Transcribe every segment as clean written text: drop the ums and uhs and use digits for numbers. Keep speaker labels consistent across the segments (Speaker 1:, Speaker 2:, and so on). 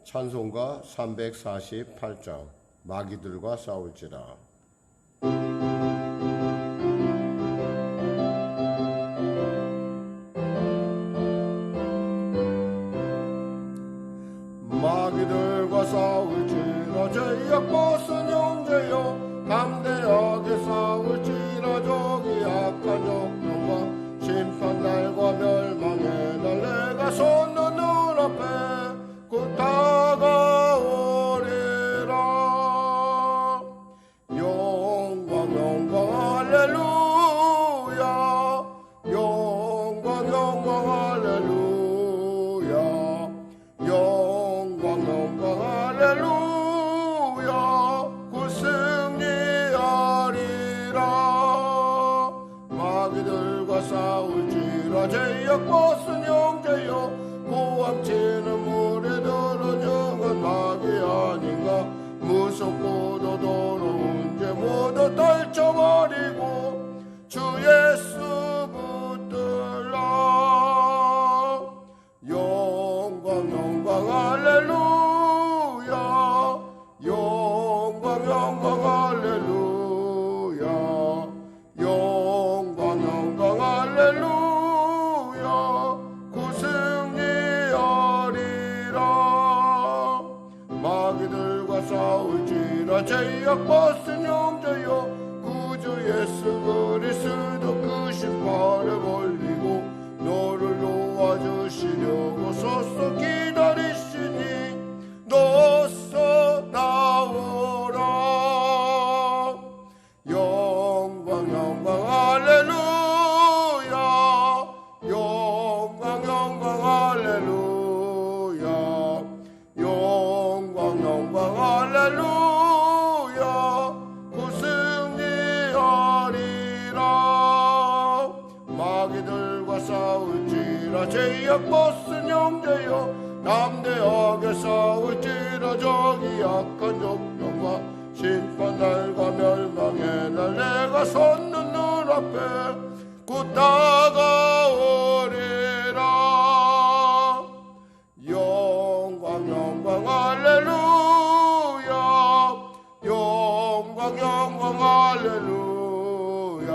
Speaker 1: 찬송가 348장 마귀들과 싸울지라. 마귀들과 싸울지라. 죄악 벗은 형제여 담대하게 싸울지라. 저기 악한 역경과 심판날과 멸망의 날 내가 섰는 눈앞에 곧 다가오리라. 영광 영광 할렐루야. 영광 영광 할렐루야. 영광 영광 할렐루야. 곧 승리하리라. 마귀들과 싸울지라. 죄악 벗은 형제여 고함치는 물에 들은 영은 마귀 아닌가. 무섭고도 더러운 죄 모두 떨쳐버리고 주 예수 붙들라. 영광 영광 할렐루야. 영광 영광 할렐루야. 영광 영광 할렐루야. 마귀들과 싸울지라. 죄악 벗은 형제여 구주 예수 그리스도 그 심판에 걸리고 너를 놓아주시려고 서서 기다리시니 너서 나오라. 영광 영광 할렐루야. 영광 영광 할렐루야. 영광 영광 할렐루야. 곧 승리하리라. 마귀들과 싸울지라. 죄악 벗은 형제여 담대하게 싸울지라. 저기 악한 역경과 심판날과 멸망의 날 내가 섰는 눈앞에 곧 다가오리라. 영광 영광 할렐루야. 영광 영광 할렐루야.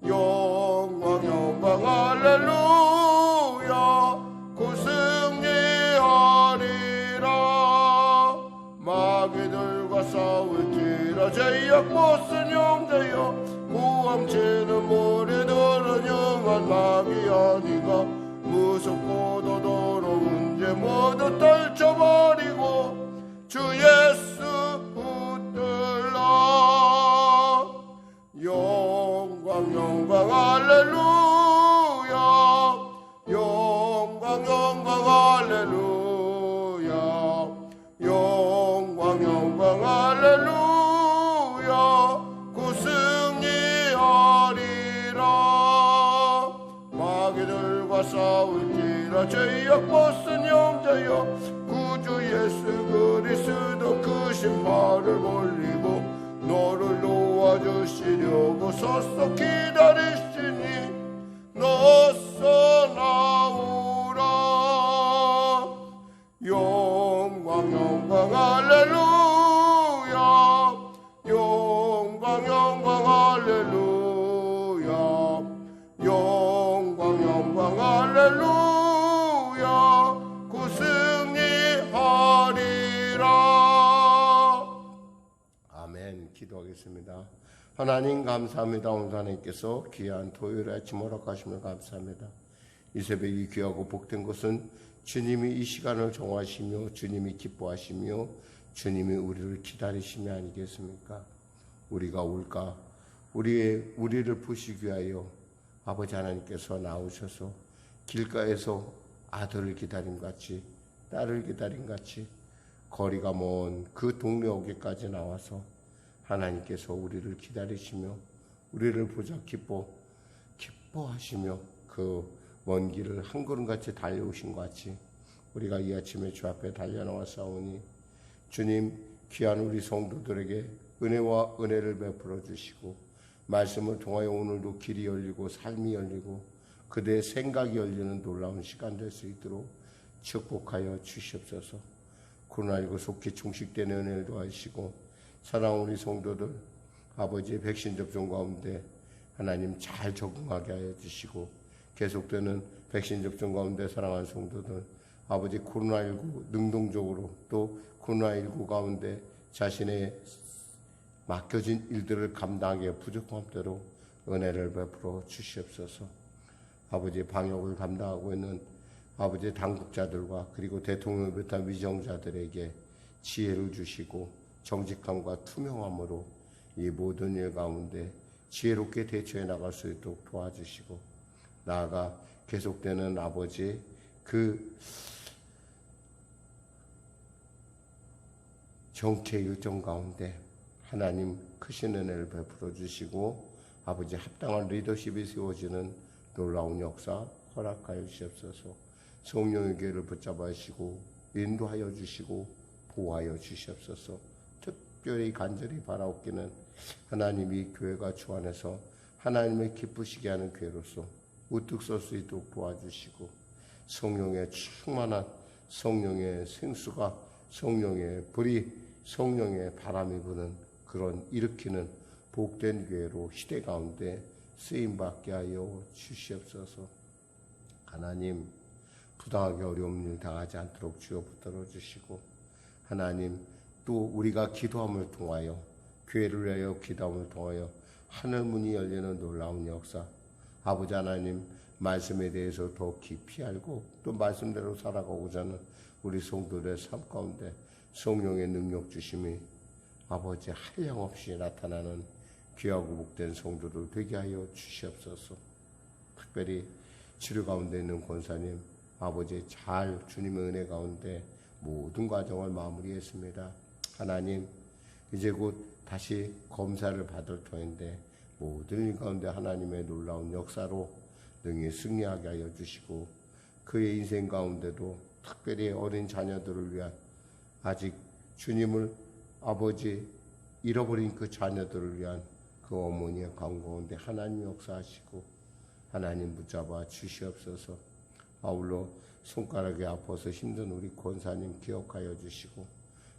Speaker 1: 영광 영광 할렐루야. 곧 승리하리라. 마귀들과 싸울지라. 죄악 벗은 형제여 고함치는 물에 들은 영한 마귀 아니가. 무섭고도 더러운 죄 모두 떨쳐버리고 주 예수 붙들라. 영광 영광 할렐루야. 영광 영광 할렐루야. 영광 영광 할렐루야. 곧 승리하리라. 마귀들과 싸울지라. 죄악 벗은 형제여 구주 예수 그리스도 그 심판을 걸리고 너를 놓아주시려고 서서 기다리시니 너서 나오라. 영광 영광 할렐루야. 영광 영광 할렐루야. 영광 영광 할렐루야. 곧 승리하리라. 아멘. 기도하겠습니다. 하나님 감사합니다. 오늘 하나님께서 귀한 토요일 아침 허락하심을 감사합니다. 이 새벽이 귀하고 복된 것은 주님이 이 시간을 정하시며 주님이 기뻐하시며 주님이 우리를 기다리심이 아니겠습니까? 우리가 올까? 우리를 보시기 위하여 아버지 하나님께서 나오셔서 길가에서 아들을 기다림같이 딸을 기다림같이 거리가 먼 그 동네 어귀까지 나와서 하나님께서 우리를 기다리시며 우리를 보자 기뻐하시며 그 먼 길을 한 걸음같이 달려오신 것 같이 우리가 이 아침에 주 앞에 달려나와 싸우니 주님 귀한 우리 성도들에게 은혜와 은혜를 베풀어 주시고 말씀을 통하여 오늘도 길이 열리고 삶이 열리고 그대의 생각이 열리는 놀라운 시간 될 수 있도록 축복하여 주시옵소서. 코로나19 속히 종식되는 은혜를 도와주시고, 사랑하는 우리 성도들 아버지의 백신 접종 가운데 하나님 잘 적응하게 하여 주시고, 계속되는 백신 접종 가운데 사랑하는 성도들 아버지 코로나19 능동적으로 또 코로나19 가운데 자신의 맡겨진 일들을 감당하기에 부족한 대로 은혜를 베풀어 주시옵소서. 아버지 방역을 감당하고 있는 아버지 당국자들과 그리고 대통령을 비롯한 위정자들에게 지혜를 주시고 정직함과 투명함으로 이 모든 일 가운데 지혜롭게 대처해 나갈 수 있도록 도와주시고, 나아가 계속되는 아버지 그 정체 일정 가운데 하나님 크신 은혜를 베풀어 주시고, 아버지 합당한 리더십이 세워지는 놀라운 역사 허락하여 주시옵소서. 성령의 교회를 붙잡아 주시고 인도하여 주시고 보호하여 주시옵소서. 특별히 간절히 바라옵기는 하나님이 교회가 주 안에서 하나님을 기쁘시게 하는 교회로서 우뚝 설 수 있도록 도와주시고, 성령의 충만한 성령의 생수가 성령의 불이 성령의 바람이 부는 그런 일으키는 복된 교회로 시대 가운데 쓰임받게 하여 주시옵소서. 하나님 부당하게 어려운 일 당하지 않도록 주여 붙들어 주시고, 하나님 또 우리가 기도함을 통하여 교회를 위하여 기도함을 통하여 하늘 문이 열리는 놀라운 역사, 아버지 하나님 말씀에 대해서 더 깊이 알고 또 말씀대로 살아가고자 하는 우리 성도들의 삶 가운데 성령의 능력 주심이 아버지 한량없이 나타나는 귀하고 복된 성도들 되게 하여 주시옵소서. 특별히 치료 가운데 있는 권사님 아버지 잘 주님의 은혜 가운데 모든 과정을 마무리했습니다. 하나님 이제 곧 다시 검사를 받을 터인데 모든 일 가운데 하나님의 놀라운 역사로 능히 승리하게 하여 주시고, 그의 인생 가운데도 특별히 어린 자녀들을 위한 아직 주님을 아버지 잃어버린 그 자녀들을 위한 그 어머니의 가운 가운데 하나님 역사하시고 하나님 붙잡아 주시옵소서. 아울러 손가락이 아파서 힘든 우리 권사님 기억하여 주시고,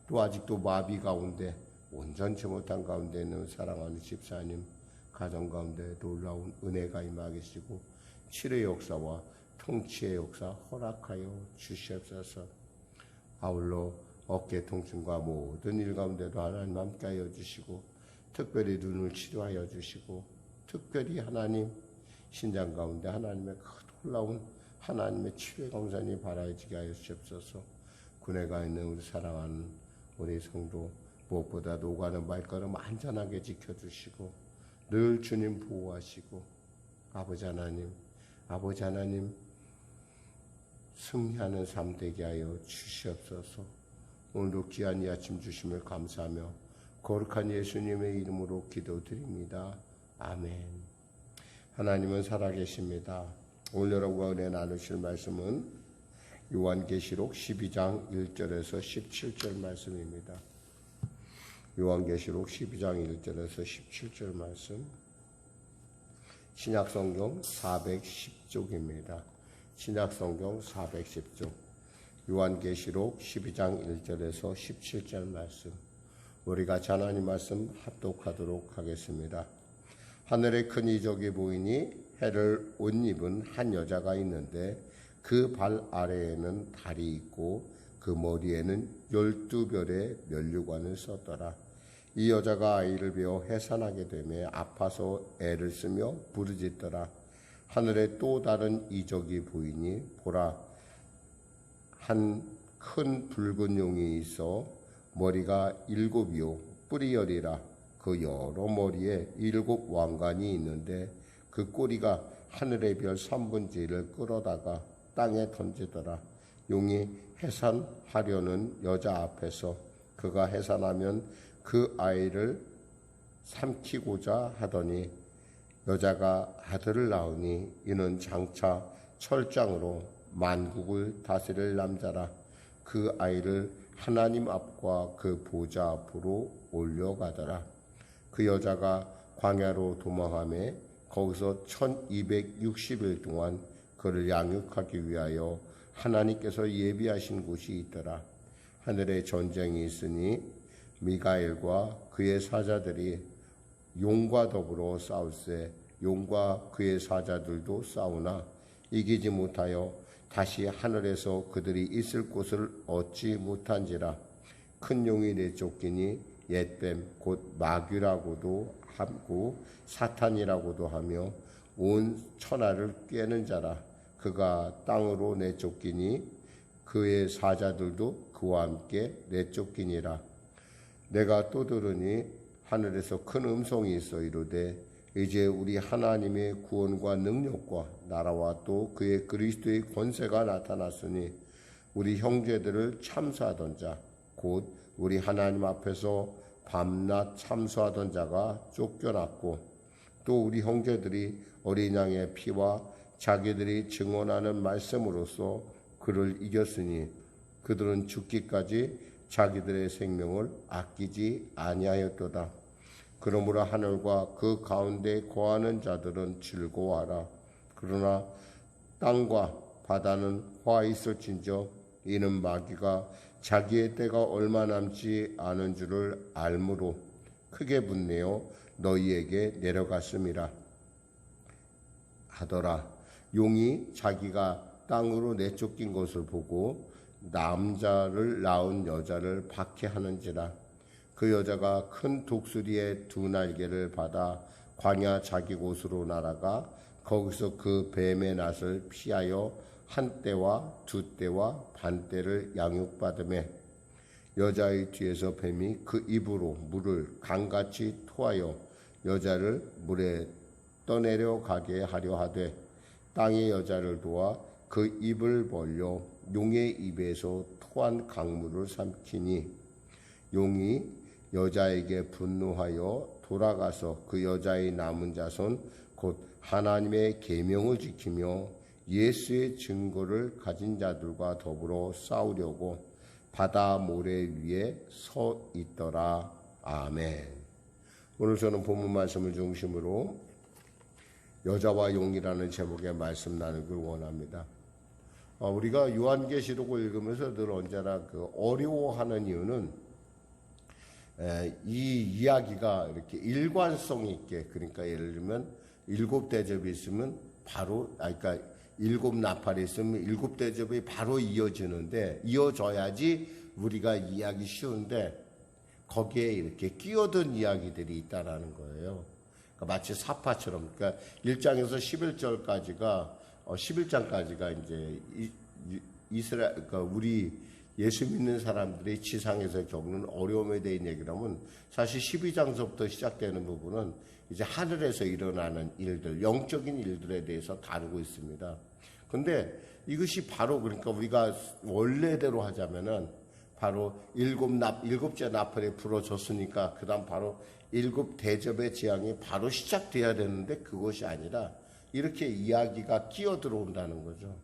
Speaker 1: 또 아직도 마비 가운데 온전치 못한 가운데 있는 사랑하는 집사님 가정 가운데 놀라운 은혜가 임하시고 치료의 역사와 통치의 역사 허락하여 주시옵소서. 아울러 어깨 통증과 모든 일 가운데도 하나님 함께하여 주시고, 특별히 눈을 치료하여 주시고, 특별히 하나님 신장 가운데 하나님의 놀라운 하나님의 치료의 강산이 발아지게 하여 주시옵소서. 군에 가 있는 우리 사랑하는 우리 성도 무엇보다 오가는 발걸음 안전하게 지켜주시고 늘 주님 보호하시고, 아버지 하나님 승리하는 삶 되게 하여 주시옵소서. 오늘도 귀한 이 아침 주심을 감사하며 거룩한 예수님의 이름으로 기도드립니다. 아멘. 하나님은 살아계십니다. 오늘 여러분과 은혜 나누실 말씀은 요한계시록 12장 1절에서 17절 말씀입니다. 요한계시록 12장 1절에서 17절 말씀, 신약성경 410쪽입니다. 신약성경 410쪽, 요한계시록 12장 1절에서 17절 말씀, 우리 같이 하나님 말씀 합독하도록 하겠습니다. 하늘에 큰 이적이 보이니 해를 옷 입은 한 여자가 있는데 그 발 아래에는 달이 있고 그 머리에는 12별의 면류관을 썼더라. 이 여자가 아이를 베어 해산하게 되며 아파서 애를 쓰며 부르짖더라. 하늘에 또 다른 이적이 보이니 보라, 한 큰 붉은 용이 있어 머리가 7이요 뿔이 10이라. 그 여러 머리에 7 왕관이 있는데 그 꼬리가 하늘의 별 3분의 1을 끌어다가 땅에 던지더라. 용이 해산하려는 여자 앞에서 그가 해산하면 그 아이를 삼키고자 하더니 여자가 아들을 낳으니 이는 장차 철장으로 만국을 다스릴 남자라. 그 아이를 하나님 앞과 그 보좌 앞으로 올려가더라. 그 여자가 광야로 도망하며 거기서 1260일 동안 그를 양육하기 위하여 하나님께서 예비하신 곳이 있더라. 하늘에 전쟁이 있으니 미가엘과 그의 사자들이 용과 더불어 싸울세. 용과 그의 사자들도 싸우나 이기지 못하여 다시 하늘에서 그들이 있을 곳을 얻지 못한지라. 큰 용이 내쫓기니 옛뱀 곧 마귀라고도 하고 사탄이라고도 하며 온 천하를 꿰는 자라. 그가 땅으로 내쫓기니 그의 사자들도 그와 함께 내쫓기니라. 내가 또 들으니 하늘에서 큰 음성이 있어 이르되 이제 우리 하나님의 구원과 능력과 나라와 또 그의 그리스도의 권세가 나타났으니 우리 형제들을 참수하던 자 곧 우리 하나님 앞에서 밤낮 참수하던 자가 쫓겨났고 또 우리 형제들이 어린 양의 피와 자기들이 증언하는 말씀으로써 그를 이겼으니 그들은 죽기까지 자기들의 생명을 아끼지 아니하였도다. 그러므로 하늘과 그 가운데 거하는 자들은 즐거워하라. 그러나 땅과 바다는 화 있을진저 이는 마귀가 자기의 때가 얼마 남지 않은 줄을 알므로 크게 분내어 너희에게 내려갔음이라 하더라. 용이 자기가 땅으로 내쫓긴 것을 보고 남자를 낳은 여자를 박해하는지라. 그 여자가 큰 독수리의 두 날개를 받아 광야 자기 곳으로 날아가 거기서 그 뱀의 낫을 피하여 한 떼와 두 떼와 반 떼를 양육받으매 여자의 뒤에서 뱀이 그 입으로 물을 강같이 토하여 여자를 물에 떠내려 가게 하려 하되 땅의 여자를 도와 그 입을 벌려 용의 입에서 토한 강물을 삼키니 용이 여자에게 분노하여 돌아가서 그 여자의 남은 자손 곧 하나님의 계명을 지키며 예수의 증거를 가진 자들과 더불어 싸우려고 바다 모래 위에 서 있더라. 아멘. 오늘 저는 본문 말씀을 중심으로 여자와 용이라는 제목의 말씀 나누길 원합니다. 우리가 요한계시록을 읽으면서 늘 언제나 어려워하는 이유는 이 이야기가 이렇게 일관성 있게, 그러니까 예를 들면 일곱 대접이 있으면 바로, 그러니까 일곱 나팔이 있으면 일곱 대접이 바로 이어지는데, 이어져야지 우리가 이해하기 쉬운데 거기에 이렇게 끼어든 이야기들이 있다라는 거예요. 그러니까 마치 사파처럼, 그러니까 1장에서 11절까지가 11장까지가 이제 이스라엘, 그러니까 우리 예수 믿는 사람들이 지상에서 겪는 어려움에 대한 얘기라면, 사실 12장서부터 시작되는 부분은 이제 하늘에서 일어나는 일들, 영적인 일들에 대해서 다루고 있습니다. 근데 이것이 바로, 그러니까 우리가 원래대로 하자면은 바로 일곱째 나팔이 불어졌으니까 그 다음 바로 일곱 대접의 재앙이 바로 시작돼야 되는데 그것이 아니라 이렇게 이야기가 끼어 들어온다는 거죠.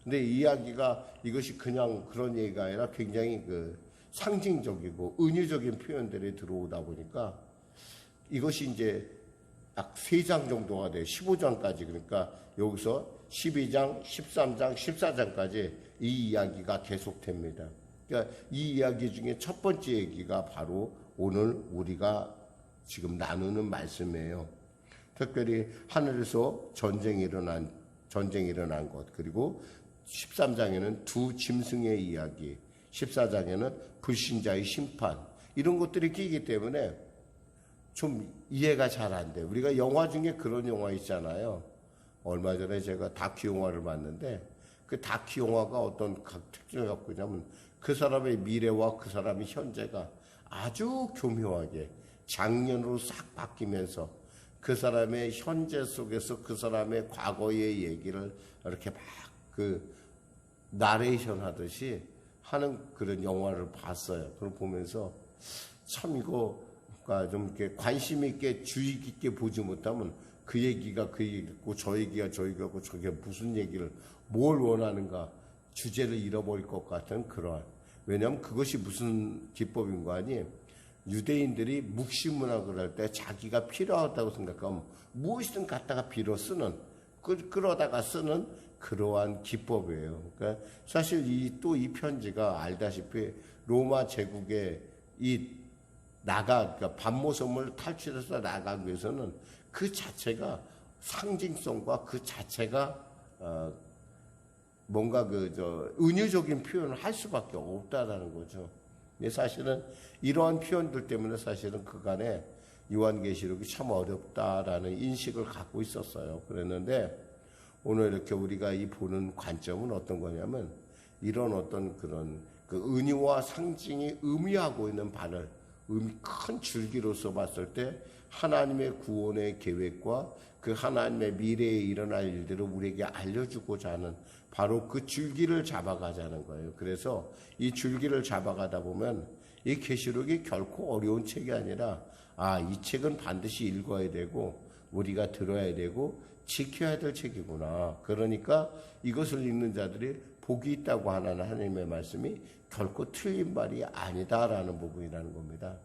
Speaker 1: 근데 이야기가 이것이 그냥 그런 얘기가 아니라 굉장히 상징적이고 은유적인 표현들이 들어오다 보니까 이것이 이제 약 3장 정도가 돼요. 15장까지. 그러니까 여기서 12장, 13장, 14장까지 이 이야기가 계속됩니다. 그러니까 이 이야기 중에 첫 번째 얘기가 바로 오늘 우리가 지금 나누는 말씀이에요. 특별히 하늘에서 전쟁이 일어난 것, 그리고 13장에는 두 짐승의 이야기, 14장에는 불신자의 심판, 이런 것들이 끼기 때문에 좀 이해가 잘 안 돼요. 우리가 영화 중에 그런 영화 있잖아요. 얼마 전에 제가 다큐 영화를 봤는데 그 다큐 영화가 어떤 특징을 갖고 있냐면 그 사람의 미래와 그 사람의 현재가 아주 교묘하게 장면으로 싹 바뀌면서 그 사람의 현재 속에서 그 사람의 과거의 얘기를 이렇게 막 나레이션 하듯이 하는 그런 영화를 봤어요. 그걸 보면서 참 이거가 좀 이렇게 관심 있게 주의 깊게 보지 못하면 그 얘기가 그 얘기고 저 얘기가 저 얘기고 저게 무슨 얘기를 뭘 원하는가 주제를 잃어버릴 것 같은 그러한, 왜냐하면 그것이 무슨 기법인 거 아니? 유대인들이 묵시문학을 할 때 자기가 필요하다고 생각하면 무엇이든 갖다가 빌어 쓰는 끌어다가 쓰는 그러한 기법이에요. 그러니까 사실 이 편지가 알다시피 로마 제국의 그러니까 반모섬을 탈출해서 나가기 위해서는 그 자체가 상징성과 그 자체가 뭔가 은유적인 표현을 할 수밖에 없다라는 거죠. 사실은 이러한 표현들 때문에 사실은 그간에 요한계시록이 참 어렵다라는 인식을 갖고 있었어요. 그랬는데 오늘 이렇게 우리가 보는 관점은 어떤 거냐면 이런 어떤 그런 그 은유와 상징이 의미하고 있는 바를 큰 줄기로서 봤을 때 하나님의 구원의 계획과 그 하나님의 미래에 일어날 일들을 우리에게 알려주고자 하는 바로 그 줄기를 잡아가자는 거예요. 그래서 이 줄기를 잡아가다 보면 이 계시록이 결코 어려운 책이 아니라 이 책은 반드시 읽어야 되고 우리가 들어야 되고 지켜야 될 책이구나. 그러니까 이것을 읽는 자들이 복이 있다고 하는 하나님의 말씀이 결코 틀린 말이 아니다라는 부분이라는 겁니다.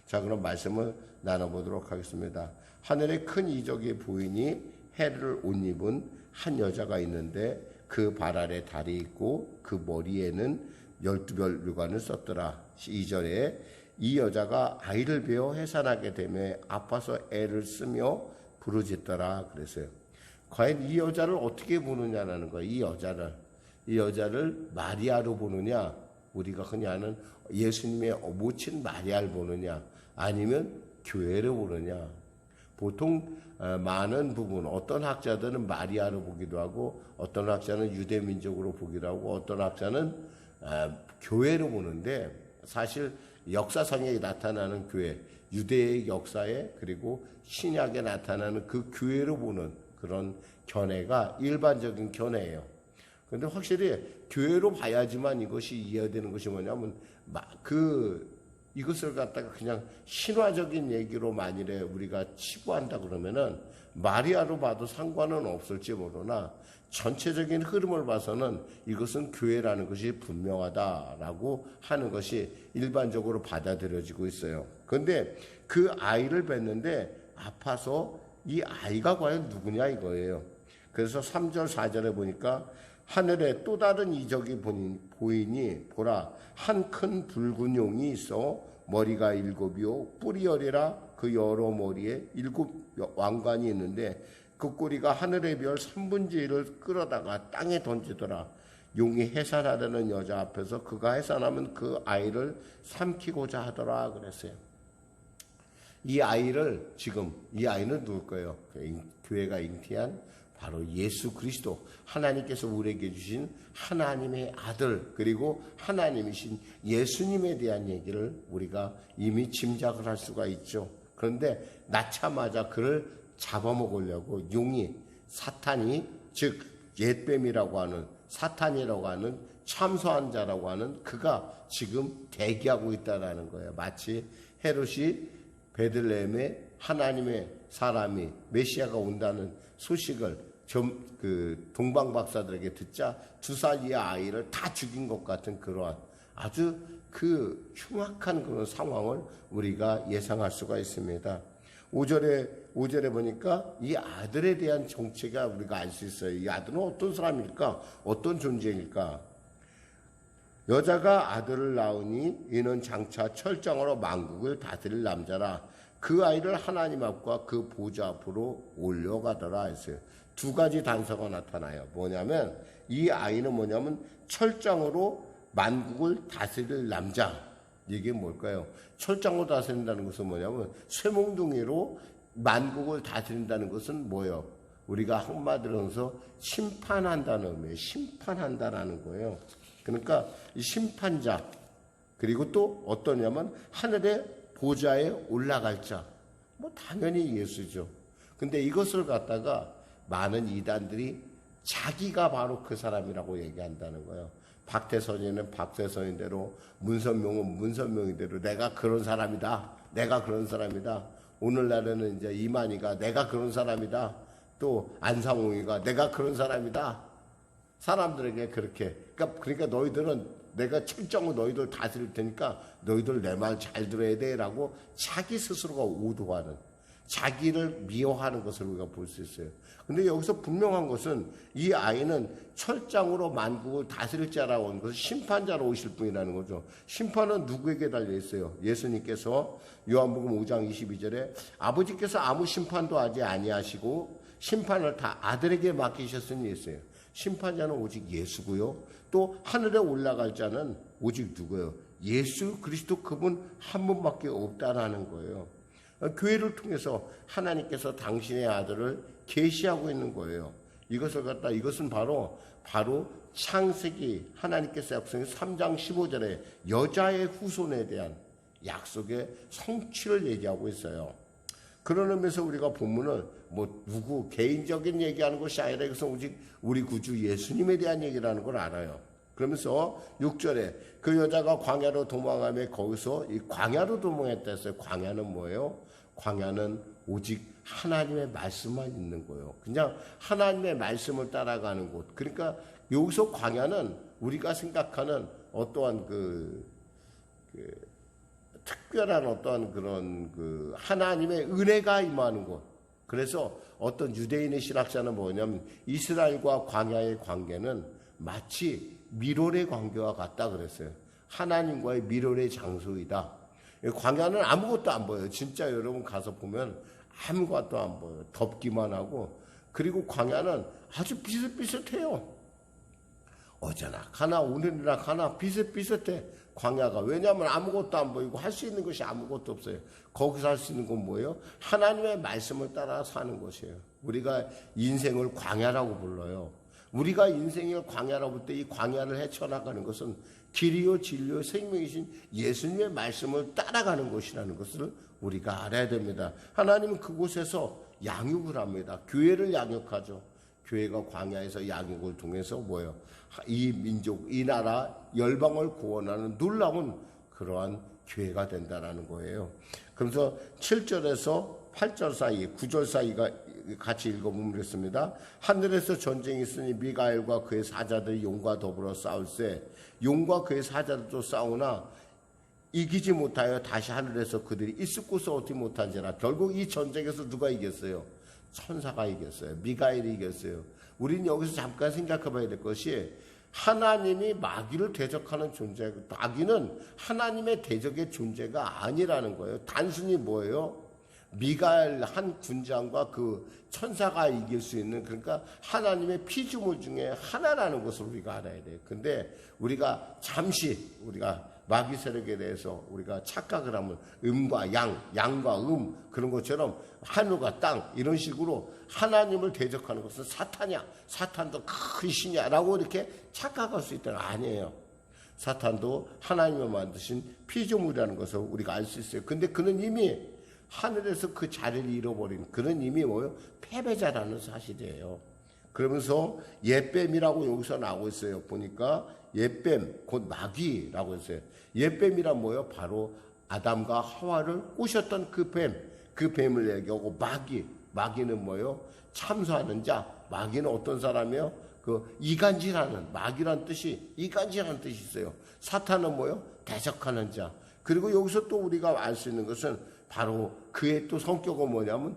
Speaker 1: 자, 그럼 말씀을 나눠보도록 하겠습니다. 하늘에 큰 이적이 보이니 해를 옷 입은 한 여자가 있는데 그 발 아래 달이 있고 그 머리에는 12별 류관을 썼더라. 2절에 이 여자가 아이를 베어 해산하게 되며 아파서 애를 쓰며 부르짖더라 그랬어요. 과연 이 여자를 어떻게 보느냐라는 거예요. 이 여자를 마리아로 보느냐, 우리가 흔히 아는 예수님의 모친 마리아를 보느냐, 아니면 교회를 보느냐. 보통 많은 부분, 어떤 학자들은 마리아로 보기도 하고 어떤 학자는 유대민족으로 보기도 하고 어떤 학자는 교회로 보는데, 사실 역사상에 나타나는 교회, 유대의 역사에 그리고 신약에 나타나는 그 교회로 보는 그런 견해가 일반적인 견해예요. 그런데 확실히 교회로 봐야지만 이것이 이해되는 것이 뭐냐면 이것을 갖다가 그냥 신화적인 얘기로 만일에 우리가 치부한다 그러면은 마리아로 봐도 상관은 없을지 모르나 전체적인 흐름을 봐서는 이것은 교회라는 것이 분명하다라고 하는 것이 일반적으로 받아들여지고 있어요. 그런데 그 아이를 뵀는데 아파서 이 아이가 과연 누구냐 이거예요. 그래서 3절 4절에 보니까 하늘에 또 다른 이적이 보이니 보라 한 큰 붉은 용이 있어 머리가 7이요 뿔이 열이라 그 여러 머리에 7 왕관이 있는데 그 꼬리가 하늘의 별 3분의 1을 끌어다가 땅에 던지더라. 용이 해산하려는 여자 앞에서 그가 해산하면 그 아이를 삼키고자 하더라 그랬어요. 이 아이는 누굴까요? 교회가 잉태한 바로 예수 그리스도, 하나님께서 우리에게 주신 하나님의 아들, 그리고 하나님이신 예수님에 대한 얘기를 우리가 이미 짐작을 할 수가 있죠. 그런데 낳자마자 그를 잡아먹으려고 사탄이, 즉 옛뱀이라고 하는, 사탄이라고 하는 참소한 자라고 하는 그가 지금 대기하고 있다라는 거예요. 마치 헤롯이 베들레헴에 하나님의 사람이 메시아가 온다는 소식을 동방 박사들에게 듣자 2살 이하 아이를 다 죽인 것 같은 그러한 아주 흉악한 그런 상황을 우리가 예상할 수가 있습니다. 5절에 보니까 이 아들에 대한 정체가 우리가 알 수 있어요. 이 아들은 어떤 사람일까? 어떤 존재일까? 여자가 아들을 낳으니 이는 장차 철장으로 만국을 다스릴 남자라. 그 아이를 하나님 앞과 그 보좌 앞으로 올려가더라 했어요. 2가지 단서가 나타나요. 뭐냐면 이 아이는 철장으로 만국을 다스릴 남자. 이게 뭘까요? 철장으로 다스린다는 것은 뭐냐면 쇠몽둥이로 만국을 다스린다는 것은 뭐예요? 우리가 한마디로 해서 심판한다는 의미예요. 심판한다라는 거예요. 그러니까 이 심판자, 그리고 또 어떠냐면 하늘의 보좌에 올라갈 자. 당연히 예수죠. 근데 이것을 갖다가 많은 이단들이 자기가 바로 그 사람이라고 얘기한다는 거예요. 박태선이는 박태선인대로, 문선명은 문선명인대로 내가 그런 사람이다. 내가 그런 사람이다. 오늘날에는 이제 이만희가 내가 그런 사람이다. 또 안상홍이가 내가 그런 사람이다. 사람들에게 그렇게. 그러니까 너희들은 내가 철저하고 너희들 다스릴 테니까 너희들 내 말 잘 들어야 돼 라고 자기 스스로가 오도하는, 자기를 미워하는 것을 우리가 볼 수 있어요. 근데 여기서 분명한 것은 이 아이는 철장으로 만국을 다스릴 자라고 온 것은 심판자로 오실 분이라는 거죠. 심판은 누구에게 달려 있어요? 예수님께서 요한복음 5장 22절에 아버지께서 아무 심판도 하지 아니하시고 심판을 다 아들에게 맡기셨으니 했어요. 심판자는 오직 예수고요. 또 하늘에 올라갈 자는 오직 누구예요? 예수 그리스도 그분 한 분밖에 없다라는 거예요. 교회를 통해서 하나님께서 당신의 아들을 계시하고 있는 거예요. 이것은 바로 창세기 하나님께서 약속한 3장 15절에 여자의 후손에 대한 약속의 성취를 얘기하고 있어요. 그런 의미에서 우리가 본문을 누구 개인적인 얘기하는 것이 아니라 이것은 오직 우리 구주 예수님에 대한 얘기라는 걸 알아요. 그러면서 6절에 그 여자가 광야로 도망하며 거기서 이 광야로 도망했다 했어요. 광야는 뭐예요? 광야는 오직 하나님의 말씀만 있는 거예요. 그냥 하나님의 말씀을 따라가는 곳. 그러니까 여기서 광야는 우리가 생각하는 어떠한 특별한 어떠한 그런 하나님의 은혜가 임하는 곳. 그래서 어떤 유대인의 신학자는 뭐냐면 이스라엘과 광야의 관계는 마치 밀월의 관계와 같다 그랬어요. 하나님과의 밀월의 장소이다. 광야는 아무것도 안 보여요. 진짜 여러분 가서 보면 아무것도 안 보여요. 덥기만 하고. 그리고 광야는 아주 비슷비슷해요. 어제나 가나 오늘이나 가나 비슷비슷해. 광야가. 왜냐하면 아무것도 안 보이고 할 수 있는 것이 아무것도 없어요. 거기서 할 수 있는 건 뭐예요? 하나님의 말씀을 따라 사는 것이에요. 우리가 인생을 광야라고 불러요. 우리가 인생을 광야라고 볼 때 이 광야를 헤쳐나가는 것은 길이요 진리요 생명이신 예수님의 말씀을 따라가는 것이라는 것을 우리가 알아야 됩니다. 하나님은 그곳에서 양육을 합니다. 교회를 양육하죠. 교회가 광야에서 양육을 통해서 뭐예요? 이 민족, 이 나라, 열방을 구원하는 놀라운 그러한 교회가 된다는 거예요. 그래서 7절에서 8절 사이, 9절 사이가 같이 읽어보면 그렇습니다. 하늘에서 전쟁이 있으니 미가엘과 그의 사자들이 용과 더불어 싸울세 용과 그의 사자들도 싸우나 이기지 못하여 다시 하늘에서 그들이 있을 곳을 얻지 못한지라. 결국 이 전쟁에서 누가 이겼어요? 천사가 이겼어요. 미가엘이 이겼어요. 우리는 여기서 잠깐 생각해 봐야 될 것이 하나님이 마귀를 대적하는 존재, 마귀는 하나님의 대적의 존재가 아니라는 거예요. 단순히 뭐예요? 미가엘 한 군장과 그 천사가 이길 수 있는, 그러니까 하나님의 피조물 중에 하나라는 것을 우리가 알아야 돼요. 근데 우리가 잠시 마귀 세력에 대해서 우리가 착각을 하면 음과 양과 그런 것처럼 하늘과 땅 이런 식으로 하나님을 대적하는 것은 사탄이야. 사탄도 큰 신이야라고 이렇게 착각할 수 있다는 거 아니에요. 사탄도 하나님을 만드신 피조물이라는 것을 우리가 알 수 있어요. 근데 그는 이미 하늘에서 그 자리를 잃어버린, 그는 이미 뭐예요? 패배자라는 사실이에요. 그러면서 옛뱀이라고 여기서 나오고 있어요. 보니까 옛뱀, 곧 마귀라고 했어요. 옛뱀이란 뭐예요? 바로 아담과 하와를 꼬셨던 그 뱀을 얘기하고, 마귀는 뭐예요? 참소하는 자. 마귀는 어떤 사람이에요? 이간질하는, 마귀란 뜻이 이간질하는 뜻이 있어요. 사탄은 뭐예요? 대적하는 자. 그리고 여기서 또 우리가 알 수 있는 것은 바로 그의 또 성격은 뭐냐면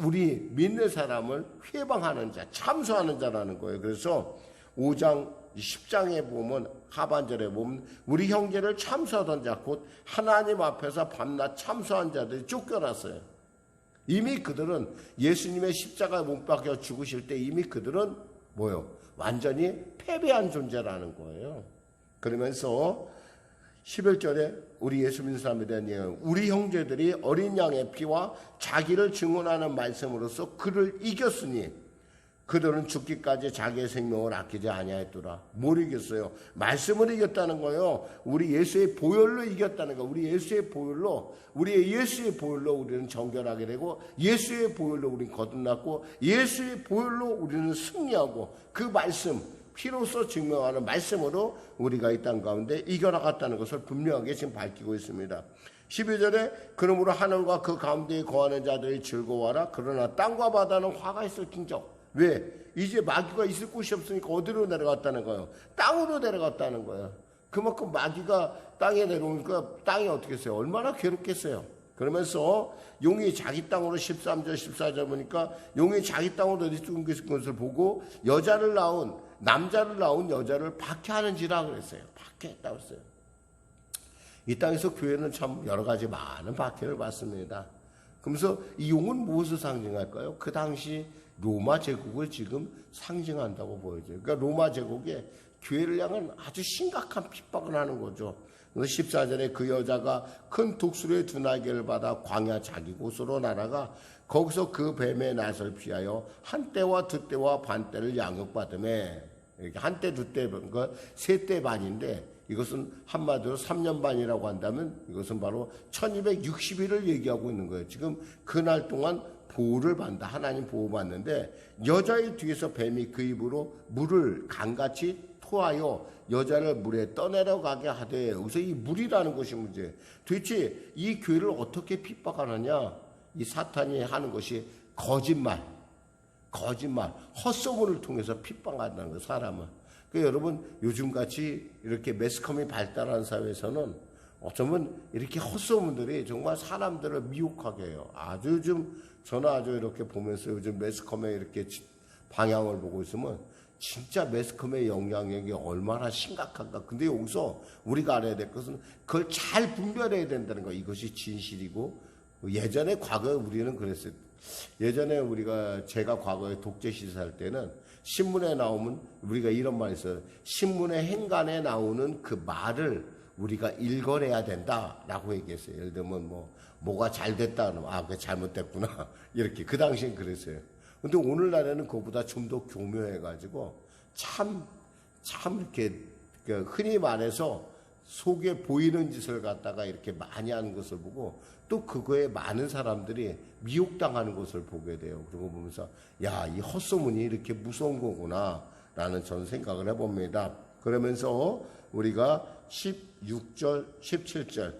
Speaker 1: 우리 믿는 사람을 회방하는 자, 참소하는 자라는 거예요. 그래서 5장 10장에 보면 하반절에 보면 우리 형제를 참소하던 자, 곧 하나님 앞에서 밤낮 참소한 자들이 쫓겨났어요. 이미 그들은 예수님의 십자가에 못 박혀 죽으실 때 이미 그들은 뭐예요? 완전히 패배한 존재라는 거예요. 그러면서 11절에 우리 예수 믿는 사람에 대한 얘기는 우리 형제들이 어린 양의 피와 자기를 증언하는 말씀으로써 그를 이겼으니 그들은 죽기까지 자기의 생명을 아끼지 아니하였더라. 뭘 이겼어요? 말씀을 이겼다는 거예요. 우리 예수의 보혈로 이겼다는 거예요. 우리 예수의 보혈로 우리는 정결하게 되고, 예수의 보혈로 우리는 거듭났고, 예수의 보혈로 우리는 승리하고, 그 말씀, 피로써 증명하는 말씀으로 우리가 이 땅 가운데 이겨나갔다는 것을 분명하게 지금 밝히고 있습니다. 12절에 그러므로 하늘과 그 가운데에 거하는 자들이 즐거워하라. 그러나 땅과 바다는 화가 있을 징적. 왜? 이제 마귀가 있을 곳이 없으니까 어디로 내려갔다는 거예요? 땅으로 내려갔다는 거예요. 그만큼 마귀가 땅에 내려오니까 땅이 어떻게 했어요? 얼마나 괴롭겠어요? 그러면서 용이 자기 땅으로 13절 14절 보니까 용이 자기 땅으로 내쫓은 것을 보고 남자를 낳은 여자를 박해하는지라 그랬어요. 박해했다고 했어요. 이 땅에서 교회는 참 여러 가지 많은 박해를 받습니다. 그러면서 이 용은 무엇을 상징할까요? 그 당시 로마 제국을 지금 상징한다고 보여져요. 그러니까 로마 제국에 교회를 향한 아주 심각한 핍박을 하는 거죠. 14절에 그 여자가 큰 독수리의 두 날개를 받아 광야 자기 곳으로 날아가 거기서 그 뱀의 낯을 피하여 한 때와 두 때와 반 때를 양육받으며, 이렇게 한 때, 두 때, 그러니까 세 때 반인데 이것은 한마디로 3년 반이라고 한다면 이것은 바로 1260일을 얘기하고 있는 거예요. 지금 그날 동안 보호를 받는다. 하나님 보호받는데 여자의 뒤에서 뱀이 그 입으로 물을 강같이 토하여 여자를 물에 떠내려가게 하되, 여기서 이 물이라는 것이 문제예요. 도대체 이 교회를 어떻게 핍박하느냐? 이 사탄이 하는 것이 거짓말, 헛소문을 통해서 핍박한다는 거예요, 사람은. 그러니까 여러분, 요즘같이 이렇게 매스컴이 발달한 사회에서는 어쩌면 이렇게 헛소문들이 정말 사람들을 미혹하게 해요. 아주 요즘, 저는 아주 이렇게 보면서 요즘 매스컴에 이렇게 방향을 보고 있으면 진짜 매스컴의 영향력이 얼마나 심각한가. 근데 여기서 우리가 알아야 될 것은 그걸 잘 분별해야 된다는 거. 이것이 진실이고, 예전에 과거에 우리는 그랬어요. 예전에 제가 과거에 독재 시사할 때는 신문에 나오면 우리가 이런 말이 있어요. 신문의 행간에 나오는 그 말을 우리가 읽어내야 된다라고 얘기했어요. 예를 들면 뭐가 잘 됐다 그러면 그게 잘못됐구나. 이렇게 그 당시엔 그랬어요. 근데 오늘날에는 그거보다 좀 더 교묘해가지고 참 이렇게 흔히 말해서 속에 보이는 짓을 갖다가 이렇게 많이 하는 것을 보고 또 그거에 많은 사람들이 미혹당하는 것을 보게 돼요. 그런 거 보면서 이 헛소문이 이렇게 무서운 거구나 라는 저는 생각을 해봅니다. 그러면서 우리가 16절 17절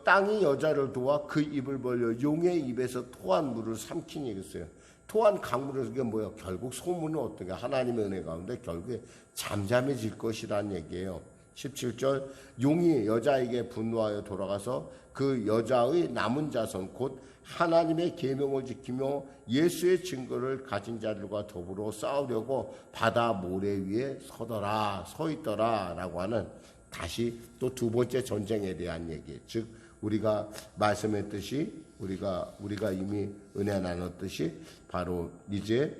Speaker 1: 땅이 여자를 도와 그 입을 벌려 용의 입에서 토한 물을 삼키니 그랬어요. 토한 강물을, 그게 뭐예요? 결국 소문은 어떻게 하나님의 은혜 가운데 결국에 잠잠해질 것이라는 얘기예요. 17절 용이 여자에게 분노하여 돌아가서 그 여자의 남은 자손 곧 하나님의 계명을 지키며 예수의 증거를 가진 자들과 더불어 싸우려고 바다 모래 위에 서 있더라 라고 하는, 다시 또 두 번째 전쟁에 대한 얘기. 즉 우리가 말씀했듯이 우리가 이미 은혜 나눴듯이 바로 이제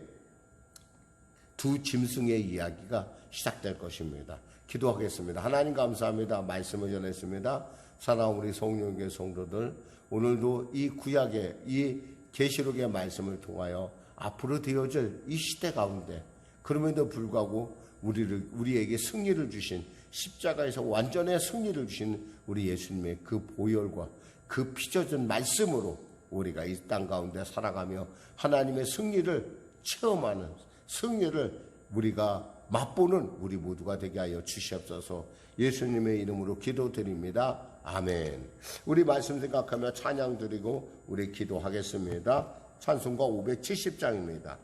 Speaker 1: 두 짐승의 이야기가 시작될 것입니다. 기도하겠습니다. 하나님 감사합니다. 말씀을 전했습니다. 사랑하는 우리 성령교회 성도들, 오늘도 이 구약의 이 계시록의 말씀을 통하여 앞으로 되어질 이 시대 가운데 그럼에도 불구하고 우리에게 승리를 주신, 십자가에서 완전의 승리를 주신 우리 예수님의 그 보혈과 그 피젖은 말씀으로 우리가 이 땅 가운데 살아가며 하나님의 승리를 체험하는, 승리를 우리가 맛보는 우리 모두가 되게 하여 주시옵소서. 예수님의 이름으로 기도드립니다. 아멘. 우리 말씀 생각하며 찬양 드리고 우리 기도하겠습니다. 찬송가 570장입니다.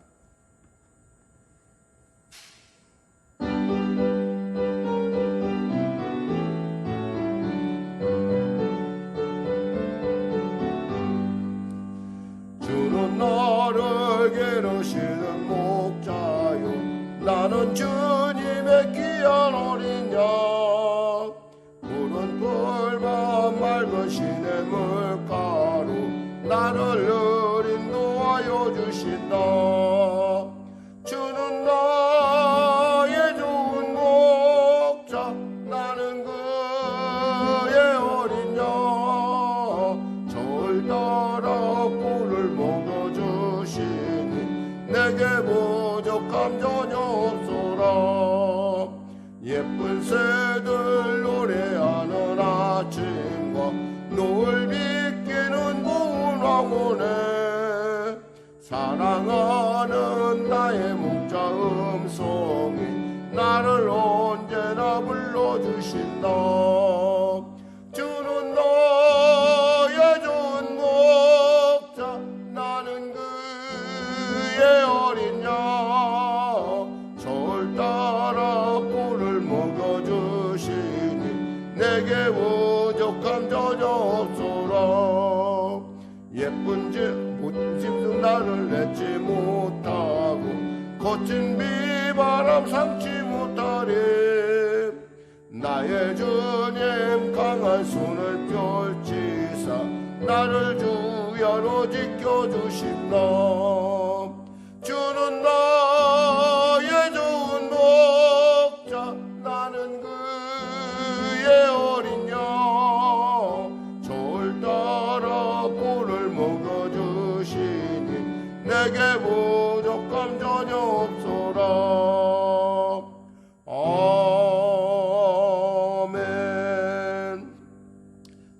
Speaker 1: 주는 나를 기르시는 목자요 나는 주님의 귀한 어린 양, 푸른 풀만 맑은 시냇 물가로 나를 늘 인도하여 주신다. 주는 나의 좋은 목자, 나는 그의 어린 양, 저를 따라 꿀을 먹여주시니 내게 부족함 전혀 없소라. 예쁜 새들 노래하는 아침과 노을 비끼는 고운 황혼에 사랑하는 나의 목자 음성이 나를 언제나 불러주신다. 주는 나의 좋은 목자, 나는 그의 어린 양, 저를 따라 꿀을 먹여주시니 내게 부족함 전혀 없소라. 예쁜 집도 나를 내지 못하고 거친 비바람 삼지 못하리. 나의 주님 강한 손을 펼치사 나를 주야로 지켜주신다. 주는 나의 좋은 목자 나는 그의 어린 양. 저를 따라 꿀을 먹여주시니 내게 부족함 전혀 없소라.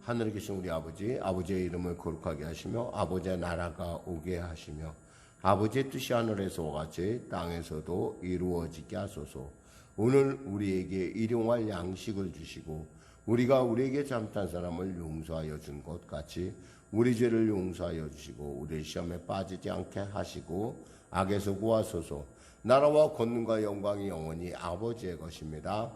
Speaker 1: 하늘에 계신 우리 아버지, 아버지의 이름을 거룩하게 하시며 아버지의 나라가 오게 하시며 아버지의 뜻이 하늘에서와 같이 땅에서도 이루어지게 하소서. 오늘 우리에게 일용할 양식을 주시고 우리가 우리에게 잘못한 사람을 용서하여 준 것 같이 우리 죄를 용서하여 주시고 우리 시험에 빠지지 않게 하시고 악에서 구하소서. 나라와 권능과 영광이 영원히 아버지의 것입니다.